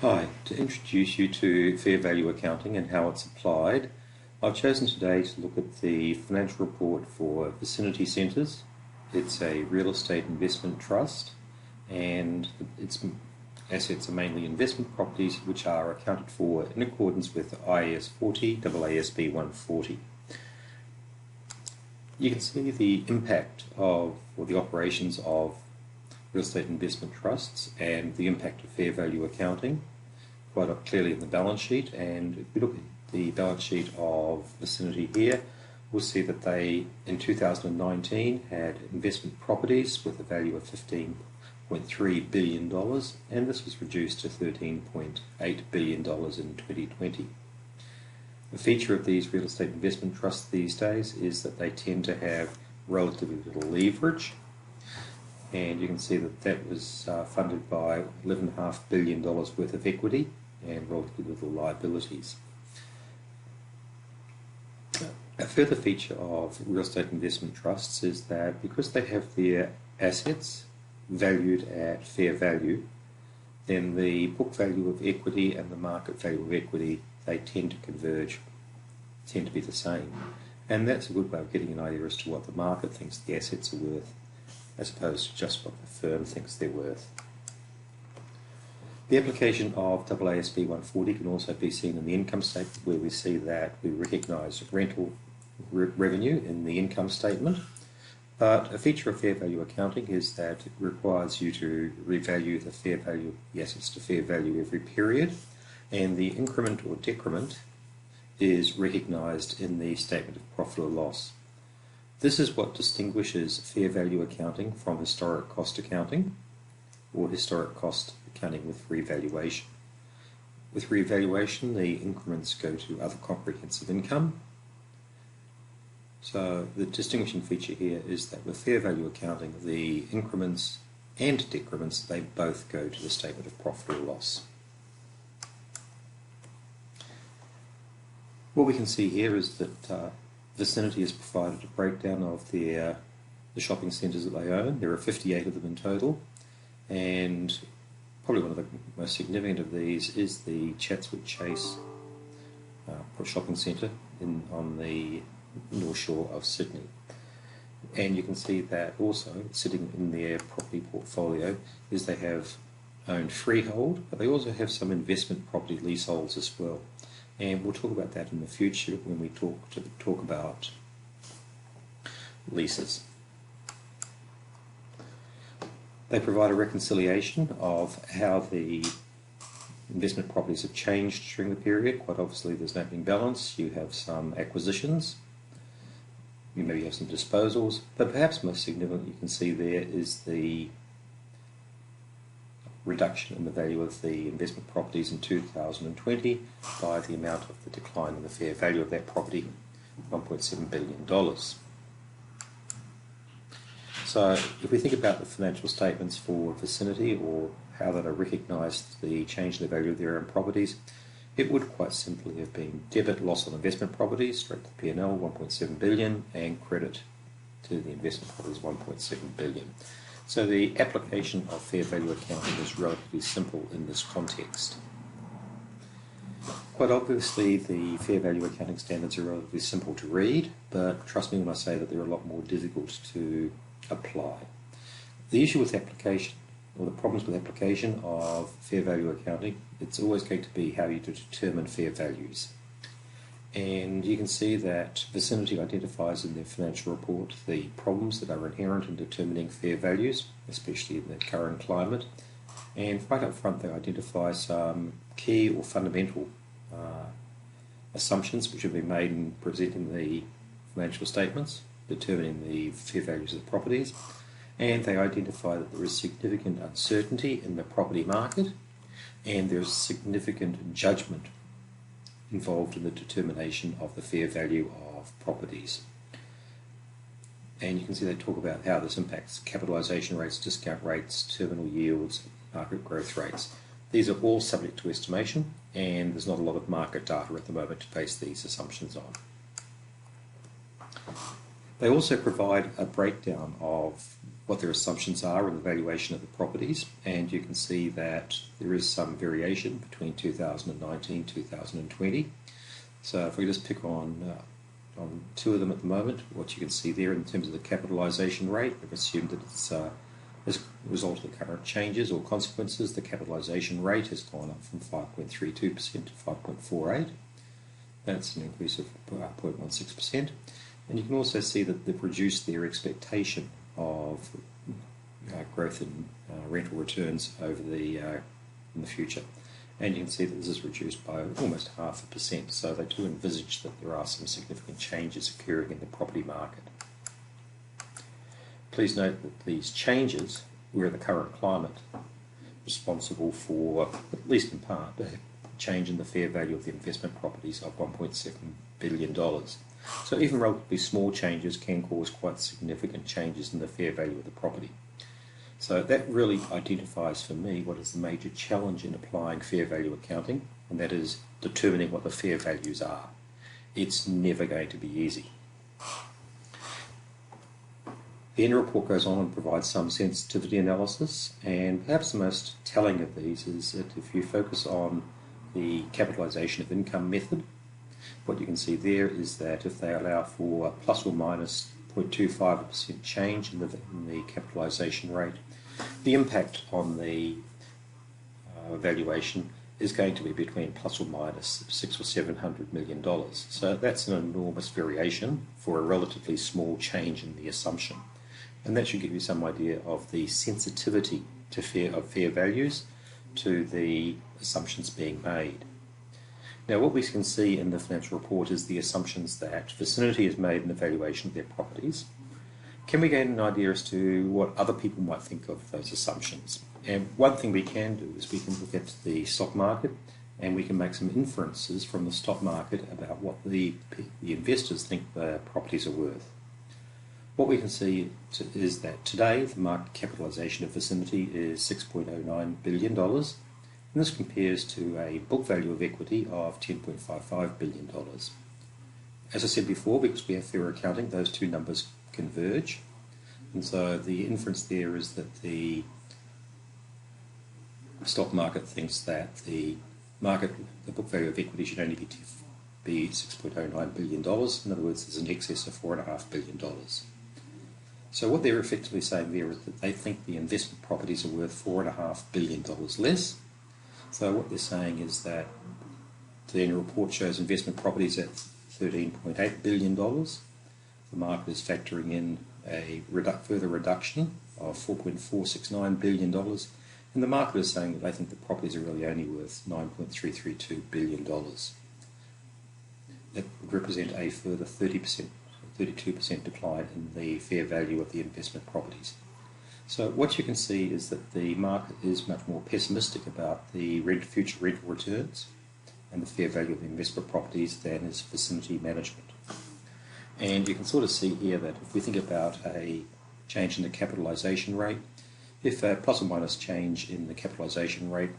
Hi, to introduce you to fair value accounting and how it's applied, I've chosen today to look at the financial report for Vicinty Centres. It's a real estate investment trust and its assets are mainly investment properties which are accounted for in accordance with IAS 40, AASB 140. You can see the impact of, or the operations of real estate investment trusts and the impact of fair value accounting quite clearly in the balance sheet. And if we look at the balance sheet of Vicinity here, we'll see that they in 2019 had investment properties with a value of $15.3 billion, and this was reduced to $13.8 billion in 2020. The feature of these real estate investment trusts these days is that they tend to have relatively little leverage, and you can see that that was funded by $11.5 billion worth of equity and relatively little liabilities. A further feature of real estate investment trusts is that because they have their assets valued at fair value, then the book value of equity and the market value of equity, they tend to converge, tend to be the same. And that's a good way of getting an idea as to what the market thinks the assets are worth, as opposed to just what the firm thinks they're worth. The application of AASB 140 can also be seen in the income statement, where we see that we recognise rental revenue in the income statement. But a feature of fair value accounting is that it requires you to revalue the fair value, the assets to fair value every period, and the increment or decrement is recognised in the statement of profit or loss. This is what distinguishes fair value accounting from historic cost accounting, or historic cost accounting with revaluation. With revaluation, the increments go to other comprehensive income. So the distinguishing feature here is that with fair value accounting, the increments and decrements, they both go to the statement of profit or loss. What we can see here is that Vicinity has provided a breakdown of the shopping centres that they own. There are 58 of them in total, and probably one of the most significant of these is the Chatswood Chase shopping centre on the North Shore of Sydney. And you can see that also sitting in their property portfolio is they have owned freehold, but they also have some investment property leaseholds as well. And we'll talk about that in the future when we talk about leases. They provide a reconciliation of how the investment properties have changed during the period. Quite obviously there's an opening balance, you have some acquisitions, you maybe have some disposals, but perhaps most significant you can see there is the reduction in the value of the investment properties in 2020 by the amount of the decline in the fair value of that property, $1.7 billion. So if we think about the financial statements for Vicinity, or how that are recognised the change in the value of their own properties, it would quite simply have been debit loss on investment properties, straight to the P&L, $1.7 billion, and credit to the investment properties, $1.7 billion. So the application of fair value accounting is relatively simple in this context. Quite obviously the fair value accounting standards are relatively simple to read, but trust me when I say that they're a lot more difficult to apply. The issue with application, or the problems with application of fair value accounting, it's always going to be how you determine fair values. And you can see that Vicinity identifies in their financial report the problems that are inherent in determining fair values, especially in the current climate. And right up front they identify some key or fundamental assumptions which have been made in presenting the financial statements, determining the fair values of the properties. And they identify that there is significant uncertainty in the property market, and there is significant judgment involved in the determination of the fair value of properties. And you can see they talk about how this impacts capitalisation rates, discount rates, terminal yields, market growth rates. These are all subject to estimation, and there's not a lot of market data at the moment to base these assumptions on. They also provide a breakdown of what their assumptions are in the valuation of the properties, and you can see that there is some variation between 2019 and 2020. So if we just pick on two of them at the moment, what you can see there in terms of the capitalisation rate, we've assumed that it's as a result of the current changes or consequences, the capitalisation rate has gone up from 5.32% to 5.48%. That's an increase of 0.16%. And you can also see that they've reduced their expectation of growth in rental returns over in the future. And you can see that this is reduced by almost 0.5%. So they do envisage that there are some significant changes occurring in the property market. Please note that these changes were in the current climate responsible for, at least in part, a change in the fair value of the investment properties of $1.7 billion. So even relatively small changes can cause quite significant changes in the fair value of the property. So that really identifies for me what is the major challenge in applying fair value accounting, and that is determining what the fair values are. It's never going to be easy. The annual report goes on and provides some sensitivity analysis, and perhaps the most telling of these is that if you focus on the capitalisation of income method, what you can see there is that if they allow for plus or minus 0.25% change in the capitalisation rate, the impact on the valuation is going to be between plus or minus $600 or $700 million. So that's an enormous variation for a relatively small change in the assumption. And that should give you some idea of the sensitivity to fair values to the assumptions being made. Now, what we can see in the financial report is the assumptions that Vicinity has made in the valuation of their properties. Can we gain an idea as to what other people might think of those assumptions? And one thing we can do is we can look at the stock market, and we can make some inferences from the stock market about what the investors think the properties are worth. What we can see is that today the market capitalisation of Vicinity is $6.09 billion, and this compares to a book value of equity of $10.55 billion. As I said before, because we have fair accounting, those two numbers converge, and so the inference there is that the stock market thinks that the book value of equity should only be $6.09 billion. In other words, there's an excess of $4.5 billion. So what they're effectively saying there is that they think the investment properties are worth $4.5 billion less. So what they're saying is that the annual report shows investment properties at $13.8 billion. The market is factoring in a further reduction of $4.469 billion, and the market is saying that they think the properties are really only worth $9.332 billion. That would represent a further 32% decline in the fair value of the investment properties. So what you can see is that the market is much more pessimistic about the future rental returns and the fair value of the investment properties than is Vicinity management. And you can sort of see here that if we think about a change in the capitalisation rate, if a plus or minus change in the capitalisation rate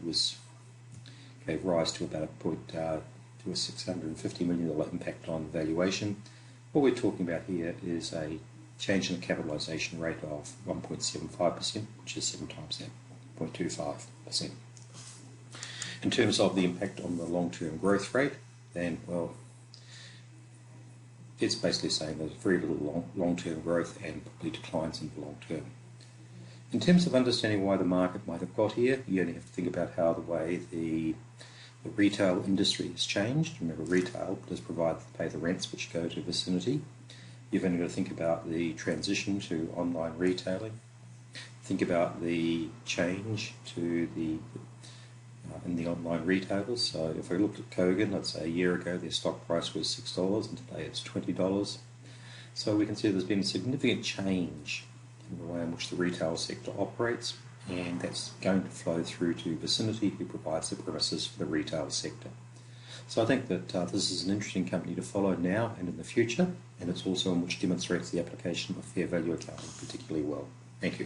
gave rise to about a $650 million impact on valuation, what we're talking about here is a change in the capitalisation rate of 1.75%, which is 7 times that, 0.25%. In terms of the impact on the long-term growth rate, then, well, it's basically saying there's very little long-term growth and probably declines in the long term. In terms of understanding why the market might have got here, you only have to think about how the way the retail industry has changed. Remember, retail does pay the rents which go to Vicinity. You've only got to think about the transition to online retailing. Think about the change to in the online retailers. So if we looked at Kogan, let's say a year ago their stock price was $6 and today it's $20. So we can see there's been a significant change in the way in which the retail sector operates, and that's going to flow through to Vicinity, who provides the premises for the retail sector. So I think that this is an interesting company to follow now and in the future, and it's also one which demonstrates the application of fair value accounting particularly well. Thank you.